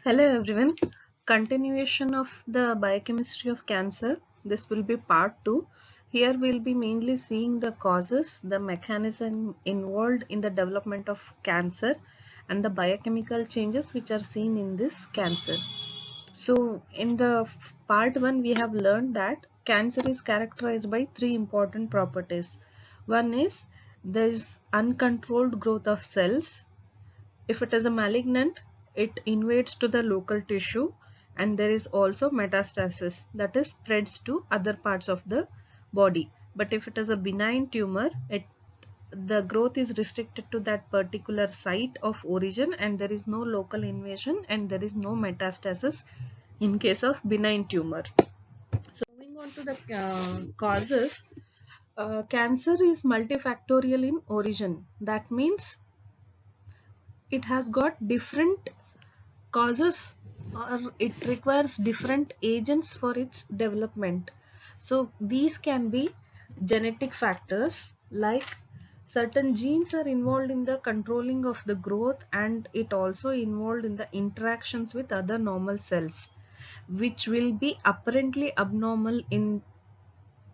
Hello everyone. Continuation of the biochemistry of cancer. This will be part 2. Here we'll be mainly seeing the causes, the mechanism involved in the development of cancer and the biochemical changes which are seen in this cancer. So in the part 1 we have learned that cancer is characterized by three important properties. One is there is uncontrolled growth of cells. If it is a malignant, it invades to the local tissue, and there is also metastasis, that is spreads to other parts of the body. But if it is a benign tumor, the growth is restricted to that particular site of origin and there is no local invasion and there is no metastasis in case of benign tumor. So moving on to the causes, cancer is multifactorial in origin. That means it has got different causes or it requires different agents for its development. So these can be genetic factors, like certain genes are involved in the controlling of the growth and it also involved in the interactions with other normal cells, which will be apparently abnormal in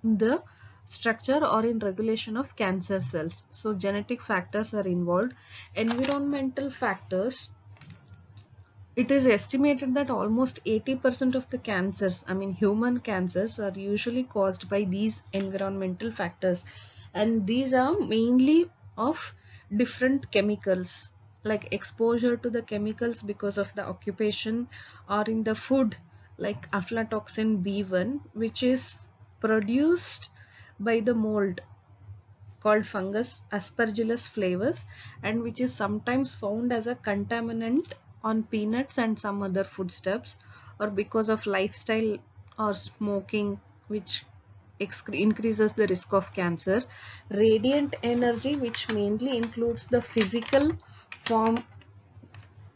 the structure or in regulation of cancer cells. So genetic factors are involved. Environmental factors, it is estimated that almost 80% of the cancers, I mean human cancers, are usually caused by these environmental factors, and these are mainly of different chemicals, like exposure to the chemicals because of the occupation, or in the food like aflatoxin B1, which is produced by the mold called fungus Aspergillus flavus, and which is sometimes found as a contaminant on peanuts and some other foodstuffs, or because of lifestyle or smoking, which increases the risk of cancer. Radiant energy, which mainly includes the physical form,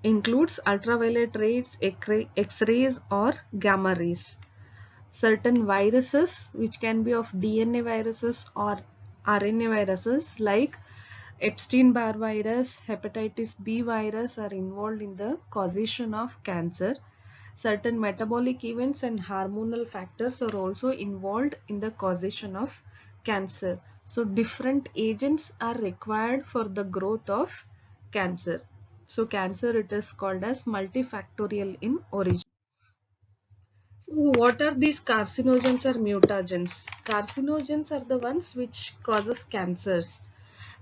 includes ultraviolet rays, X-rays or gamma rays. Certain viruses, which can be of DNA viruses or RNA viruses, like Epstein-Barr virus, hepatitis B virus, are involved in the causation of cancer. Certain metabolic events and hormonal factors are also involved in the causation of cancer. So different agents are required for the growth of cancer. So cancer, it is called as multifactorial in origin. So what are these carcinogens or mutagens? Carcinogens are the ones which causes cancers,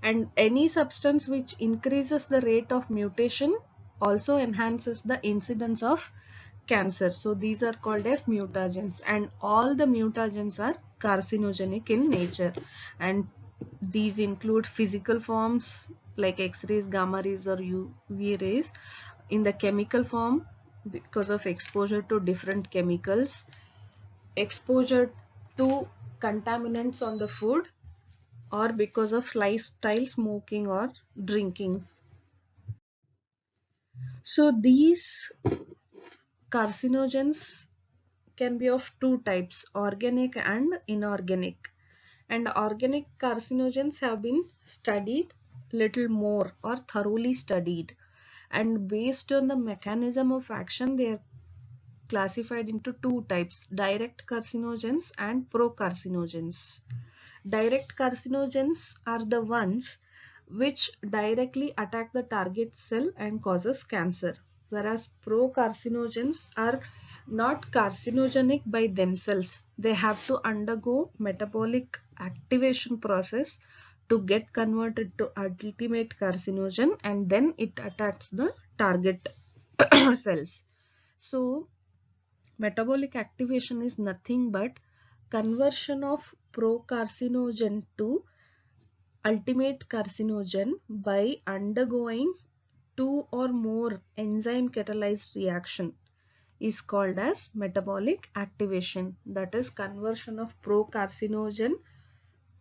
and any substance which increases the rate of mutation also enhances the incidence of cancer. So these are called as mutagens, and all the mutagens are carcinogenic in nature, and these include physical forms like X-rays, gamma rays or UV rays. In the chemical form, because of exposure to different chemicals, exposure to contaminants on the food, or because of lifestyle smoking or drinking. So these carcinogens can be of two types, organic and inorganic. And organic carcinogens have been studied little more or thoroughly studied, and based on the mechanism of action they are classified into two types, direct carcinogens and procarcinogens. Direct carcinogens are the ones which directly attack the target cell and causes cancer, whereas procarcinogens are not carcinogenic by themselves. They have to undergo metabolic activation process to get converted to ultimate carcinogen, and then it attacks the target cells. So metabolic activation is nothing but conversion of procarcinogen to ultimate carcinogen by undergoing two or more enzyme catalyzed reaction is called as metabolic activation. That is, conversion of procarcinogen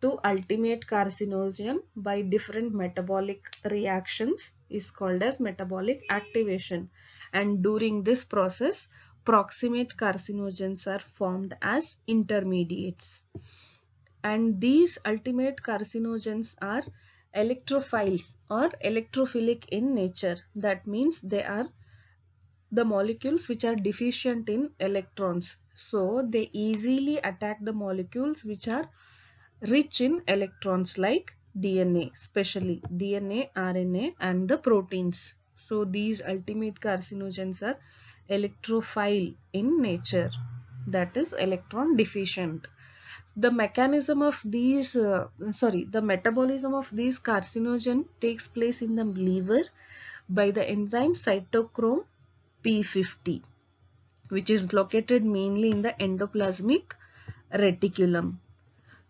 to ultimate carcinogen by different metabolic reactions is called as metabolic activation, and during this process proximate carcinogens are formed as intermediates, and these ultimate carcinogens are electrophiles or electrophilic in nature. That means they are the molecules which are deficient in electrons. So they easily attack the molecules which are rich in electrons like DNA, especially DNA, RNA and the proteins. So these ultimate carcinogens are electrophile in nature, that is electron deficient. The mechanism of these the metabolism of these carcinogen takes place in the liver by the enzyme cytochrome P50, which is located mainly in the endoplasmic reticulum.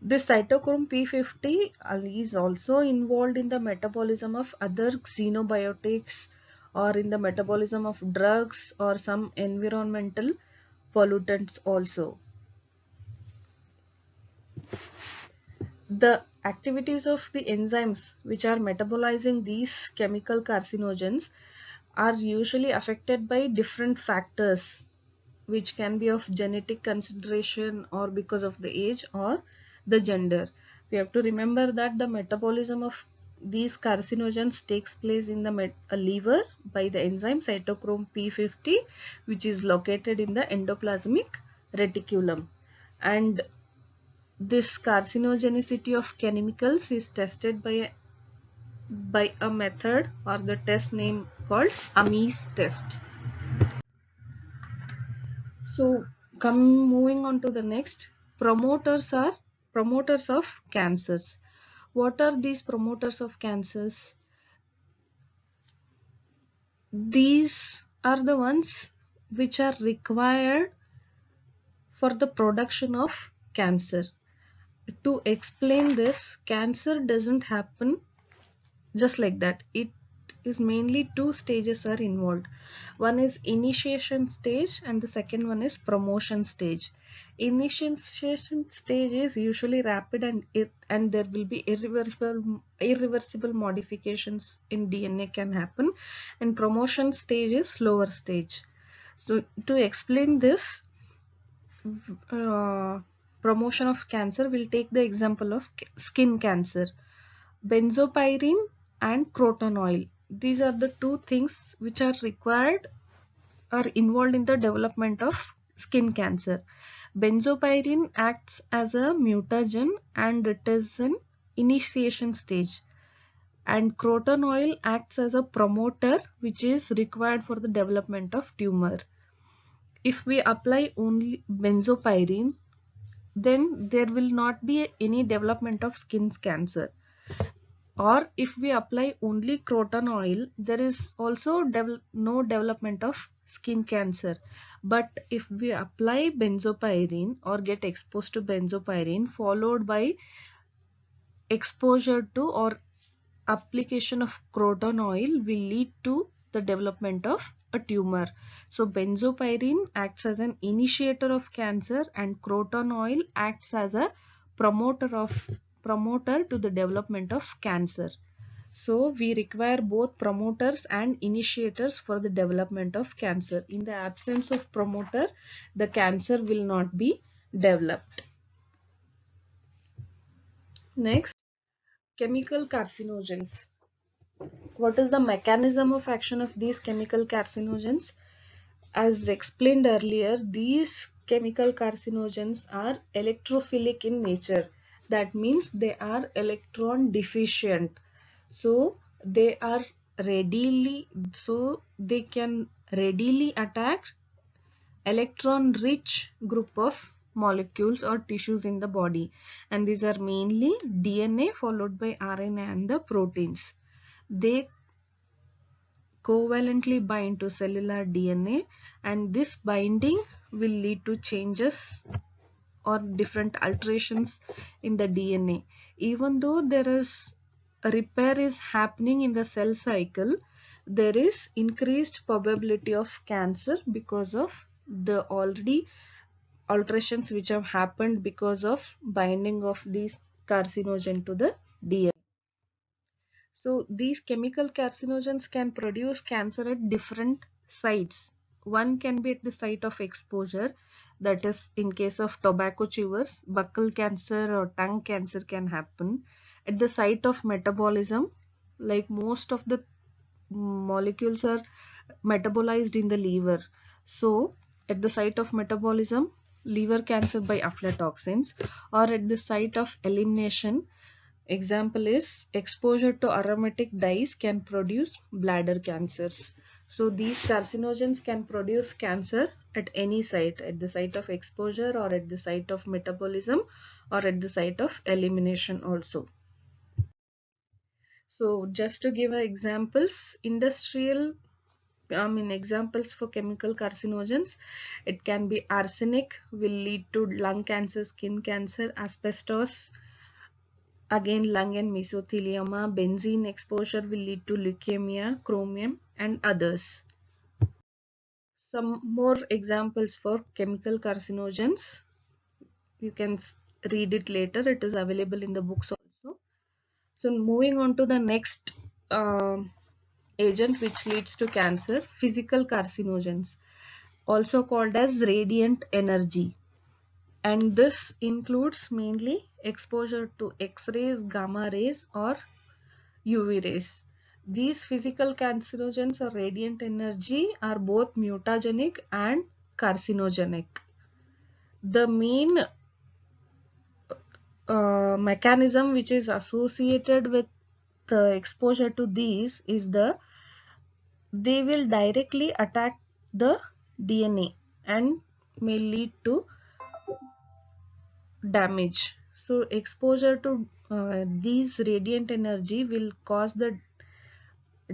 This cytochrome P50 is also involved in the metabolism of other xenobiotics or in the metabolism of drugs or some environmental pollutants also. The activities of the enzymes which are metabolizing these chemical carcinogens are usually affected by different factors, which can be of genetic consideration or because of the age or the gender. We have to remember that the metabolism of these carcinogens takes place in the liver by the enzyme cytochrome P50, which is located in the endoplasmic reticulum. And this carcinogenicity of chemicals is tested by a method or the test name called Ames test. So moving on to the next, promoters of cancers. What are these promoters of cancers? These are the ones which are required for the production of cancer. To explain this, cancer doesn't happen just like that. It is mainly two stages are involved. One is initiation stage and the second one is promotion stage. Initiation stage is usually rapid and there will be irreversible modifications in DNA can happen, and promotion stage is slower stage. So to explain this promotion of cancer, we'll take the example of skin cancer. Benzopyrene and croton oil. These are the two things which are required or involved in the development of skin cancer. Benzopyrene acts as a mutagen and it is an initiation stage. And croton oil acts as a promoter which is required for the development of tumor. If we apply only benzopyrene, then there will not be any development of skin cancer. Or if we apply only croton oil, there is also no development of skin cancer. But if we apply benzopyrene or get exposed to benzopyrene followed by exposure to or application of croton oil will lead to the development of a tumor. So benzopyrene acts as an initiator of cancer and croton oil acts as a promoter to the development of cancer. So we require both promoters and initiators for the development of cancer. In the absence of promoter, the cancer will not be developed. Next, chemical carcinogens. What is the mechanism of action of these chemical carcinogens? As explained earlier, these chemical carcinogens are electrophilic in nature. That means they are electron deficient. So they can readily attack electron rich group of molecules or tissues in the body, and these are mainly DNA followed by RNA and the proteins. They covalently bind to cellular DNA, and this binding will lead to changes or different alterations in the DNA. Even though there is a repair is happening in the cell cycle, there is increased probability of cancer because of the already alterations which have happened because of binding of these carcinogen to the DNA. So these chemical carcinogens can produce cancer at different sites. One can be at the site of exposure, that is in case of tobacco chewers, buccal cancer or tongue cancer can happen. At the site of metabolism, like most of the molecules are metabolized in the liver. So at the site of metabolism, liver cancer by aflatoxins, or at the site of elimination, example is exposure to aromatic dyes can produce bladder cancers. So these carcinogens can produce cancer at any site, at the site of exposure or at the site of metabolism or at the site of elimination also. So just to give examples, examples for chemical carcinogens, it can be arsenic will lead to lung cancer, skin cancer, asbestos, again lung and mesothelioma, benzene exposure will lead to leukemia, chromium and others. Some more examples for chemical carcinogens. You can read it later. It is available in the books also. So moving on to the next agent which leads to cancer, physical carcinogens, also called as radiant energy. And this includes mainly exposure to X-rays, gamma rays or UV rays. These physical carcinogens or radiant energy are both mutagenic and carcinogenic. The main mechanism which is associated with the exposure to these is they will directly attack the DNA and may lead to damage. So exposure to these radiant energy will cause the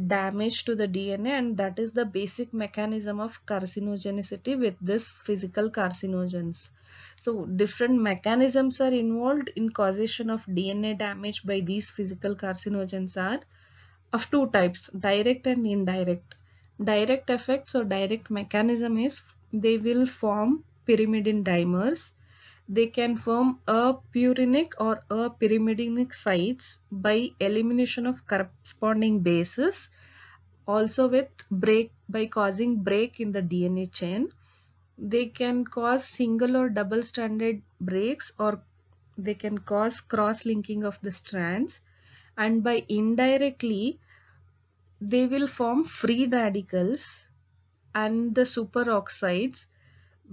damage to the DNA, and that is the basic mechanism of carcinogenicity with this physical carcinogens. So different mechanisms are involved in causation of DNA damage by these physical carcinogens are of two types, direct and indirect. Direct effects or direct mechanism is they will form pyrimidine dimers. They can form a purinic or a pyrimidinic sites by elimination of corresponding bases, also with break by causing break in the DNA chain. They can cause single or double stranded breaks, or they can cause cross linking of the strands, and by indirectly they will form free radicals and the superoxides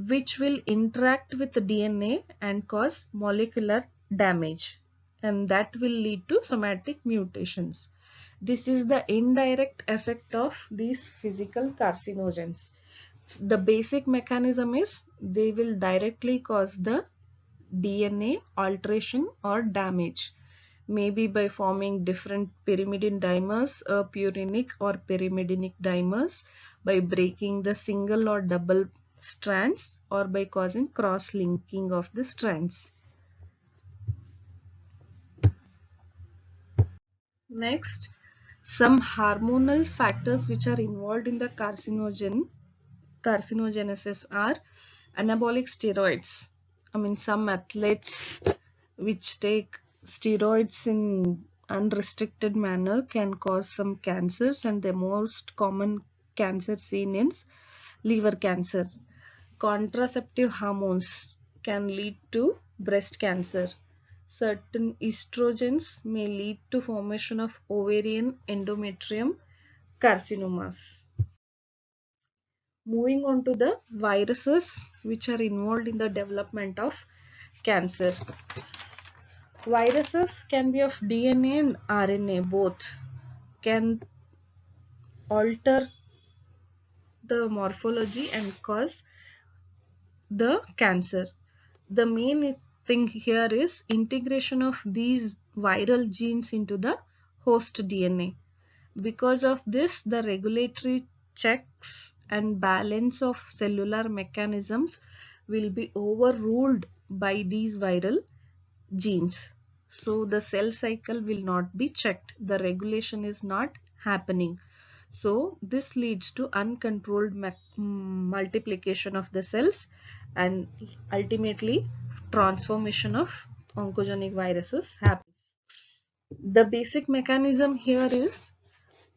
which will interact with the DNA and cause molecular damage, and that will lead to somatic mutations. This is the indirect effect of these physical carcinogens. The basic mechanism is they will directly cause the DNA alteration or damage, maybe by forming different pyrimidine dimers, purinic or pyrimidinic dimers, by breaking the single or double strands, or by causing cross-linking of the strands. Next, some hormonal factors which are involved in the carcinogenesis are anabolic steroids. Some athletes which take steroids in unrestricted manner can cause some cancers, and the most common cancer seen is liver cancer. Contraceptive hormones can lead to breast cancer. Certain estrogens may lead to formation of ovarian endometrium carcinomas. Moving on to the viruses which are involved in the development of cancer. Viruses can be of DNA and RNA, both can alter the morphology and cause the cancer. The main thing here is integration of these viral genes into the host DNA. Because of this, the regulatory checks and balance of cellular mechanisms will be overruled by these viral genes. So the cell cycle will not be checked. The regulation is not happening. So this leads to uncontrolled multiplication of the cells and ultimately transformation of oncogenic viruses happens. The basic mechanism here is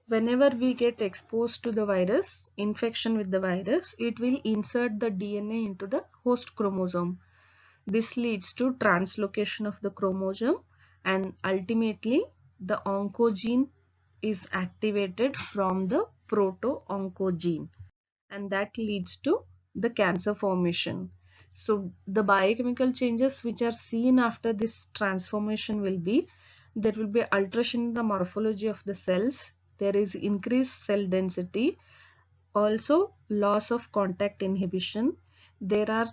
whenever we get exposed to the virus, infection with the virus, it will insert the DNA into the host chromosome. This leads to translocation of the chromosome, and ultimately the oncogene is activated from the proto-oncogene, and that leads to the cancer formation. So the biochemical changes which are seen after this transformation will be, there will be alteration in the morphology of the cells, there is increased cell density, also loss of contact inhibition, there are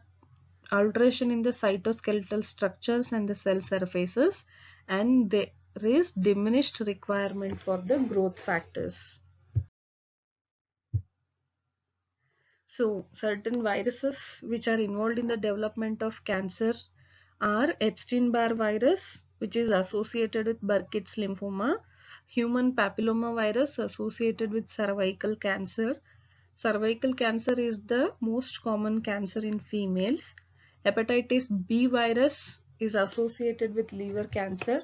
alteration in the cytoskeletal structures and the cell surfaces, and there is diminished requirement for the growth factors. So certain viruses which are involved in the development of cancer are Epstein-Barr virus, which is associated with Burkitt's lymphoma, human papilloma virus associated with cervical cancer. Cervical cancer is the most common cancer in females. Hepatitis B virus is associated with liver cancer.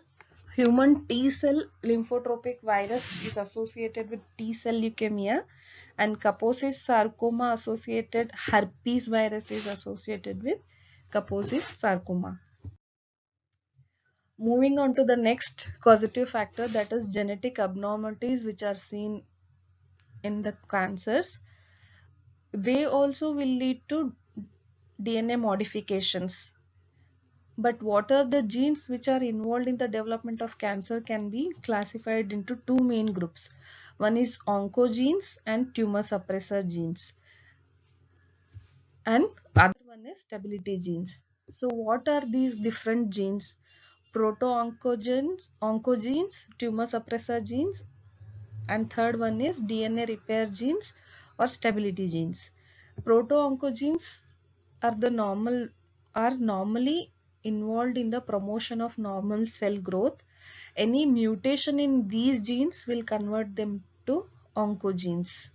Human T cell lymphotropic virus is associated with T cell leukemia, and Kaposi sarcoma associated herpes virus is associated with Kaposi sarcoma. Moving on to the next causative factor, that is genetic abnormalities which are seen in the cancers. They also will lead to DNA modifications. But what are the genes which are involved in the development of cancer can be classified into two main groups. One is oncogenes and tumor suppressor genes, and other one is stability genes. So what are these different genes? Oncogenes, tumor suppressor genes, and third one is DNA repair genes or stability genes. Proto-oncogenes are normally involved in the promotion of normal cell growth. Any mutation in these genes will convert them to oncogenes.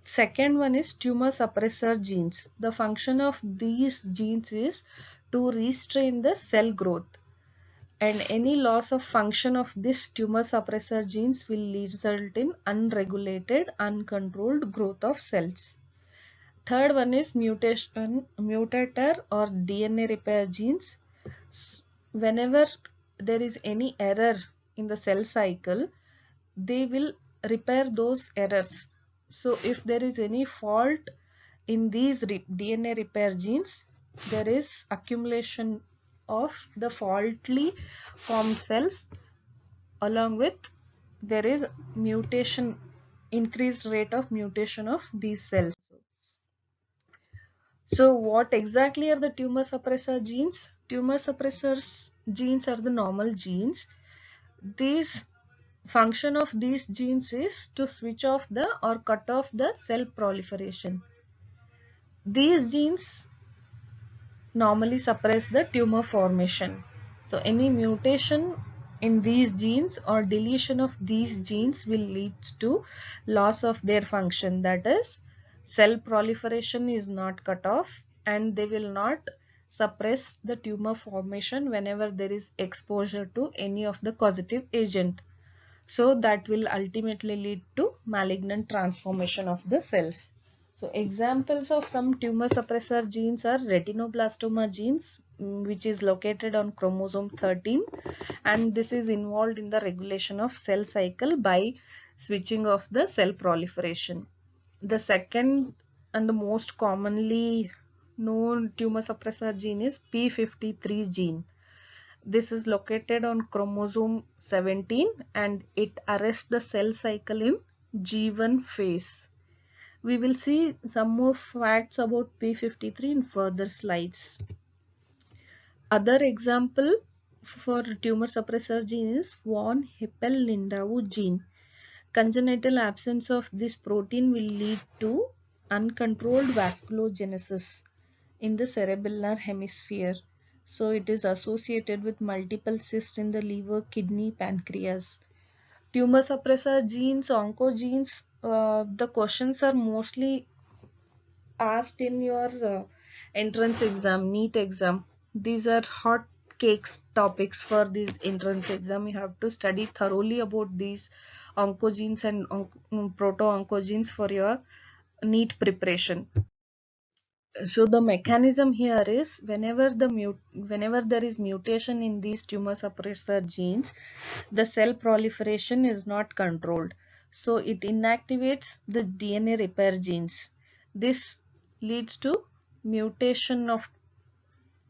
Second one is tumor suppressor genes. The function of these genes is to restrain the cell growth, and any loss of function of this tumor suppressor genes will result in unregulated, uncontrolled growth of cells. Third one is mutator or DNA repair genes. Whenever there is any error in the cell cycle, they will repair those errors. So if there is any fault in these DNA repair genes, there is accumulation of the faultily formed cells, along with there is mutation, increased rate of mutation of these cells. So what exactly are the tumor suppressor genes? Tumor suppressors genes are the normal genes. These function of these genes is to switch off the or cut off the cell proliferation. These genes normally suppress the tumor formation. So any mutation in these genes or deletion of these genes will lead to loss of their function, that is cell proliferation is not cut off, and they will not suppress the tumor formation whenever there is exposure to any of the causative agent. So that will ultimately lead to malignant transformation of the cells. So examples of some tumor suppressor genes are retinoblastoma genes, which is located on chromosome 13, and this is involved in the regulation of cell cycle by switching off the cell proliferation. The second and the most commonly known tumor suppressor gene is p53 gene. This is located on chromosome 17 and it arrests the cell cycle in G1 phase. We will see some more facts about p53 in further slides. Other example for tumor suppressor gene is von Hippel-Lindau gene. Congenital absence of this protein will lead to uncontrolled vasculogenesis in the cerebellar hemisphere. So it is associated with multiple cysts in the liver, kidney, pancreas. Tumor suppressor genes, oncogenes, the questions are mostly asked in your entrance exam, NEET exam. These are hot cakes topics for this entrance exam. You have to study thoroughly about these oncogenes and proto-oncogenes for your NEET preparation. So the mechanism here is whenever there is mutation in these tumor suppressor genes, the cell proliferation is not controlled. So it inactivates the DNA repair genes. This leads to mutation of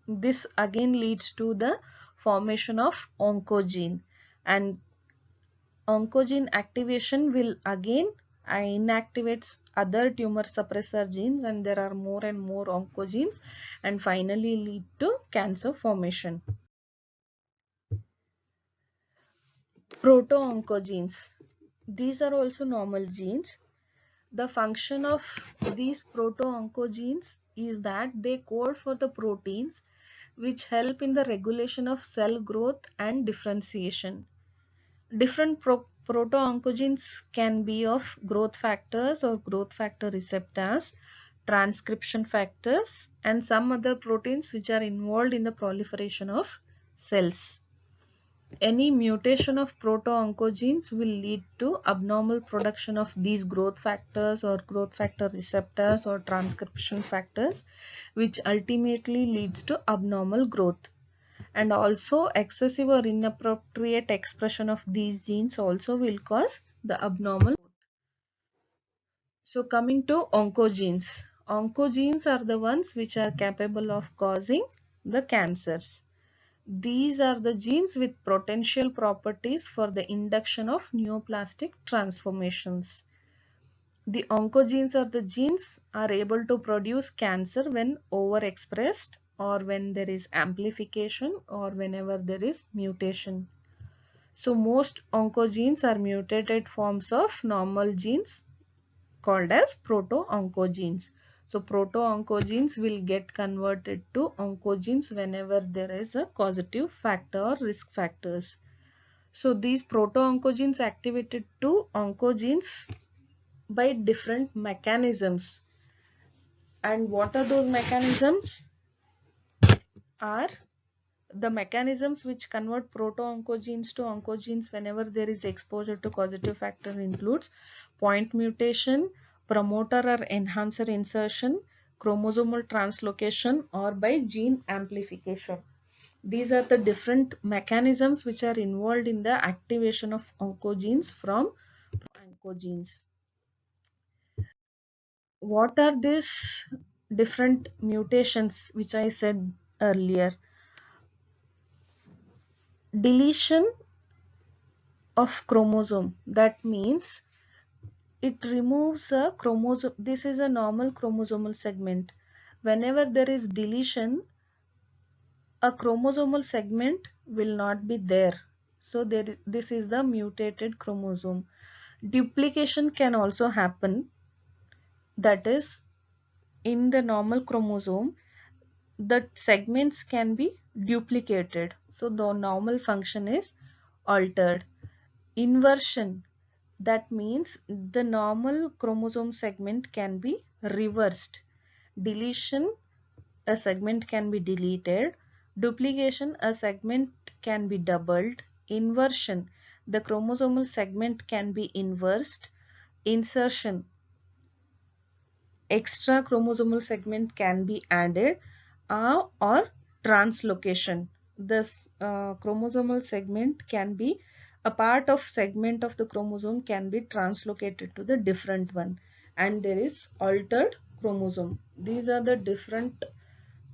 this again leads to the formation of oncogene, and oncogene activation will again inactivates other tumor suppressor genes, and there are more and more oncogenes and finally lead to cancer formation. Proto-oncogenes. These are also normal genes. The function of these proto-oncogenes is that they code for the proteins which help in the regulation of cell growth and differentiation. Different proto-oncogenes can be of growth factors or growth factor receptors, transcription factors, and some other proteins which are involved in the proliferation of cells. Any mutation of proto-oncogenes will lead to abnormal production of these growth factors or growth factor receptors or transcription factors, which ultimately leads to abnormal growth. And also excessive or inappropriate expression of these genes also will cause the abnormal growth. So coming to oncogenes. Oncogenes are the ones which are capable of causing the cancers. These are the genes with potential properties for the induction of neoplastic transformations. The oncogenes are the genes are able to produce cancer when overexpressed or when there is amplification or whenever there is mutation. So most oncogenes are mutated forms of normal genes called as proto-oncogenes. So proto-oncogenes will get converted to oncogenes whenever there is a causative factor or risk factors. So these proto-oncogenes activated to oncogenes by different mechanisms. And what are those mechanisms? Are the mechanisms which convert proto-oncogenes to oncogenes whenever there is exposure to causative factor includes point mutation, promoter or enhancer insertion, chromosomal translocation, or by gene amplification. These are the different mechanisms which are involved in the activation of oncogenes from oncogenes. What are these different mutations which I said earlier? Deletion of chromosome, that means it removes a chromosome. This is a normal chromosomal segment. Whenever there is deletion, a chromosomal segment will not be there. So this is the mutated chromosome. Duplication can also happen, that is in the normal chromosome the segments can be duplicated, so the normal function is altered. Inversion, that means the normal chromosome segment can be reversed. Deletion, a segment can be deleted. Duplication, a segment can be doubled. Inversion, the chromosomal segment can be inversed. Insertion, extra chromosomal segment can be added, or translocation. This chromosomal segment can be a part of segment of the chromosome can be translocated to the different one, and there is altered chromosome. These are the different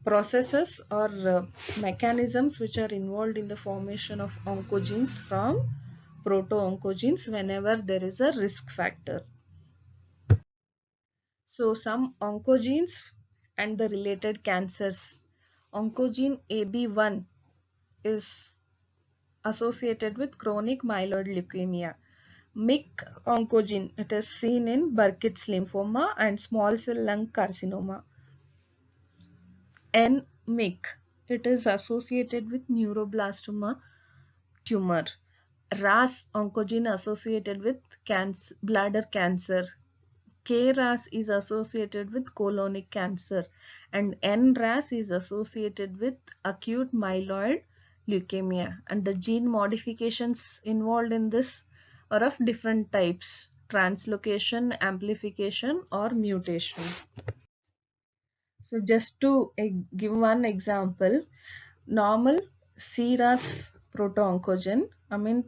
processes or mechanisms which are involved in the formation of oncogenes from proto-oncogenes whenever there is a risk factor. So some oncogenes and the related cancers. Oncogene AB1 is associated with chronic myeloid leukemia. MYC oncogene, it is seen in Burkitt's lymphoma and small cell lung carcinoma. NMYC, it is associated with neuroblastoma tumor. RAS oncogene associated with bladder cancer. KRAS is associated with colonic cancer, and NRAS is associated with acute myeloid leukemia. And the gene modifications involved in this are of different types: translocation, amplification, or mutation. So just to give one example, normal CRAS proto-oncogen, I mean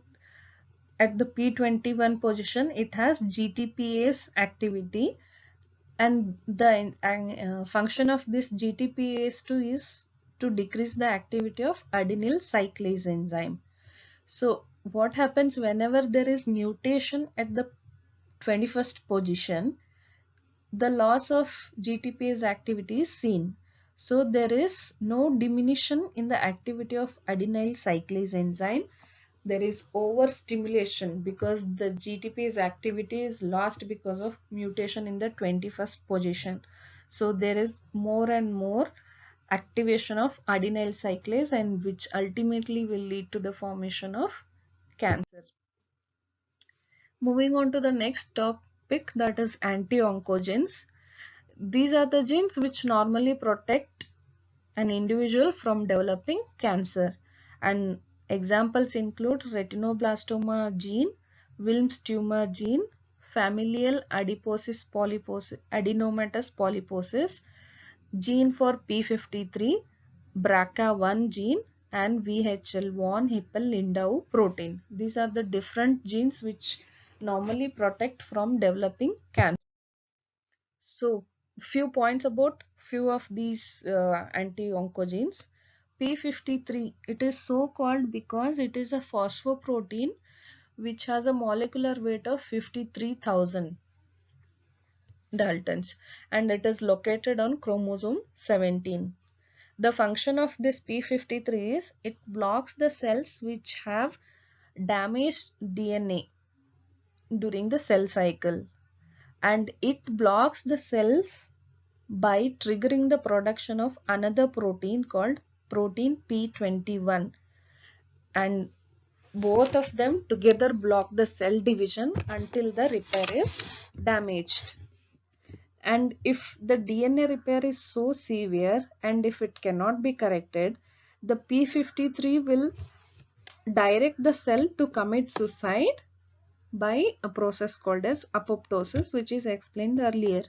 at the P21 position, it has GTPase activity, and the function of this GTPase2 is to decrease the activity of adenyl cyclase enzyme. So what happens whenever there is mutation at the 21st position, the loss of GTPase activity is seen. So there is no diminution in the activity of adenyl cyclase enzyme. There is overstimulation because the GTPase activity is lost because of mutation in the 21st position. So there is more and more activation of adenyl cyclase, and which ultimately will lead to the formation of cancer. Moving on to the next topic, that is anti-oncogenes. These are the genes which normally protect an individual from developing cancer, and examples include retinoblastoma gene, Wilms tumor gene, familial adenomatous polyposis, gene for P53, BRCA1 gene, and VHL von Hippel-Lindau protein. These are the different genes which normally protect from developing cancer. So, few points about few of these anti-oncogenes. P53, it is so called because it is a phosphoprotein which has a molecular weight of 53,000 Daltons, and it is located on chromosome 17. The function of this P53 is it blocks the cells which have damaged DNA during the cell cycle, and it blocks the cells by triggering the production of another protein called protein P21, and both of them together block the cell division until the repair is damaged. And if the DNA repair is so severe and if it cannot be corrected, the P53 will direct the cell to commit suicide by a process called as apoptosis, which is explained earlier.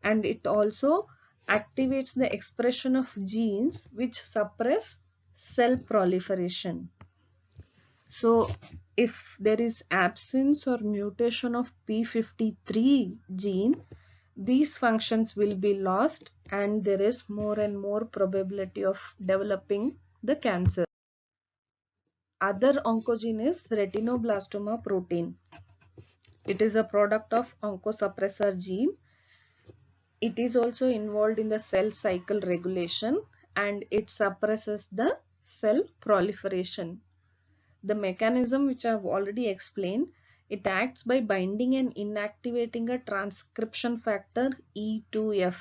And it also activates the expression of genes which suppress cell proliferation. So if there is absence or mutation of P53 gene, these functions will be lost and there is more and more probability of developing the cancer. Other oncogene is retinoblastoma protein. It is a product of oncosuppressor gene. It is also involved in the cell cycle regulation and it suppresses the cell proliferation. The mechanism which I have already explained, it acts by binding and inactivating a transcription factor E2F,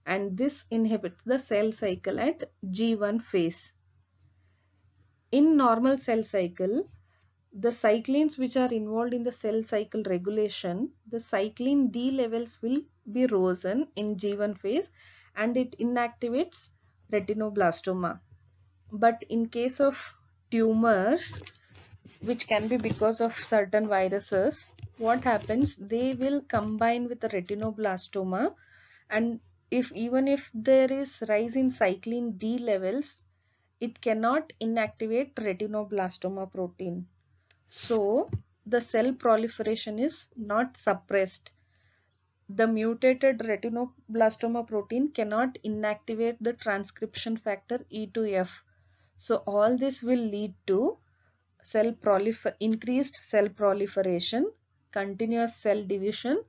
and this inhibits the cell cycle at G1 phase. In normal cell cycle, the cyclines which are involved in the cell cycle regulation, the cyclin D levels will be risen in G1 phase and it inactivates retinoblastoma. But in case of tumors, which can be because of certain viruses, what happens, they will combine with the retinoblastoma, and even if there is rise in cyclin D levels, it cannot inactivate retinoblastoma protein. So the cell proliferation is not suppressed. The mutated retinoblastoma protein cannot inactivate the transcription factor E2F. So all this will lead to increased cell proliferation, continuous cell division,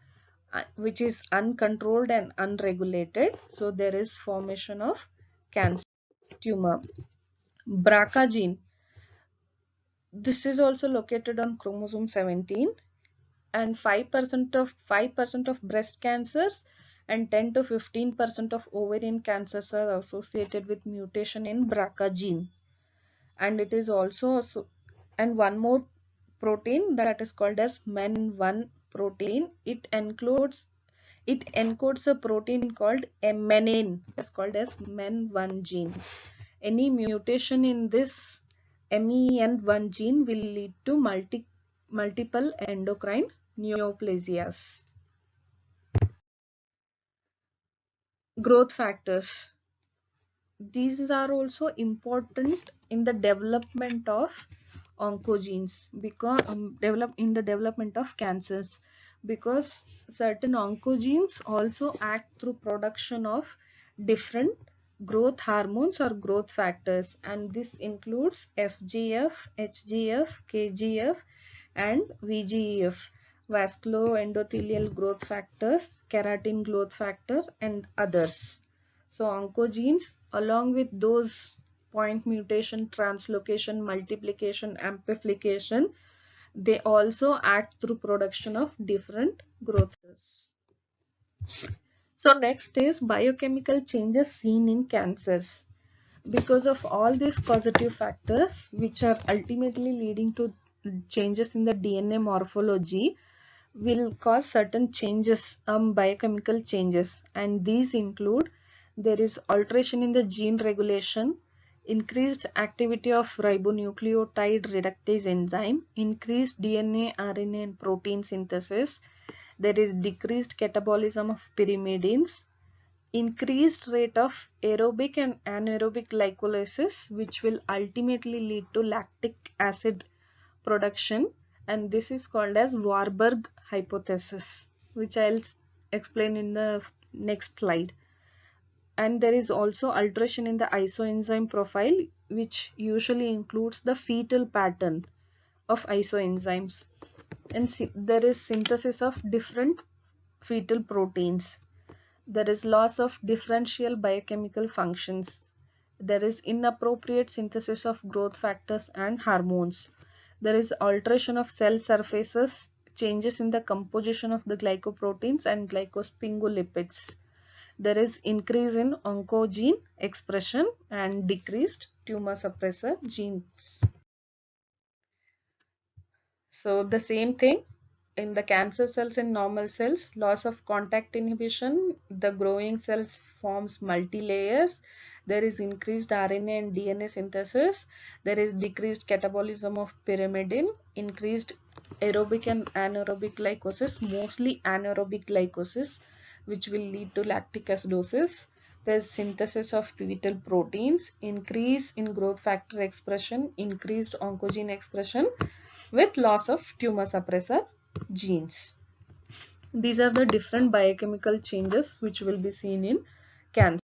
which is uncontrolled and unregulated. So there is formation of cancer tumor. BRCA gene. This is also located on chromosome 17, and 5% of breast cancers and 10 to 15% of ovarian cancers are associated with mutation in BRCA gene. And it is also and one more protein that is called as MEN1 protein. It encodes a protein called menin. It's called as MEN1 gene. Any mutation in this MEN1 gene will lead to multiple endocrine neoplasias. Growth factors. These are also important in the development of oncogenes because develop in the development of cancers, because certain oncogenes also act through production of different growth hormones or growth factors, and this includes FGF, HGF, KGF and VGF, vasculoendothelial growth factors, keratin growth factor and others. So oncogenes along with those point mutation, translocation, multiplication, amplification, they also act through production of different growth factors. So next is biochemical changes seen in cancers. Because of all these causative factors which are ultimately leading to changes in the DNA morphology will cause certain changes, biochemical changes, and these include there is alteration in the gene regulation, increased activity of ribonucleotide reductase enzyme, increased DNA, RNA and protein synthesis, there is decreased catabolism of pyrimidines, increased rate of aerobic and anaerobic glycolysis, which will ultimately lead to lactic acid production, and this is called as Warburg hypothesis, which I'll explain in the next slide. And there is also alteration in the isoenzyme profile, which usually includes the fetal pattern of isoenzymes, and there is synthesis of different fetal proteins. There is loss of differential biochemical functions. There is inappropriate synthesis of growth factors and hormones. There is alteration of cell surfaces, changes in the composition of the glycoproteins and glycosphingolipids. There is increase in oncogene expression and decreased tumor suppressor genes. So the same thing in the cancer cells and normal cells, loss of contact inhibition, the growing cells forms multi-layers, there is increased RNA and DNA synthesis, there is decreased catabolism of pyrimidine, increased aerobic and anaerobic glycosis, mostly anaerobic glycosis, which will lead to lactic acidosis. There is synthesis of fetal proteins, increase in growth factor expression, increased oncogene expression with loss of tumor suppressor genes. These are the different biochemical changes which will be seen in cancer.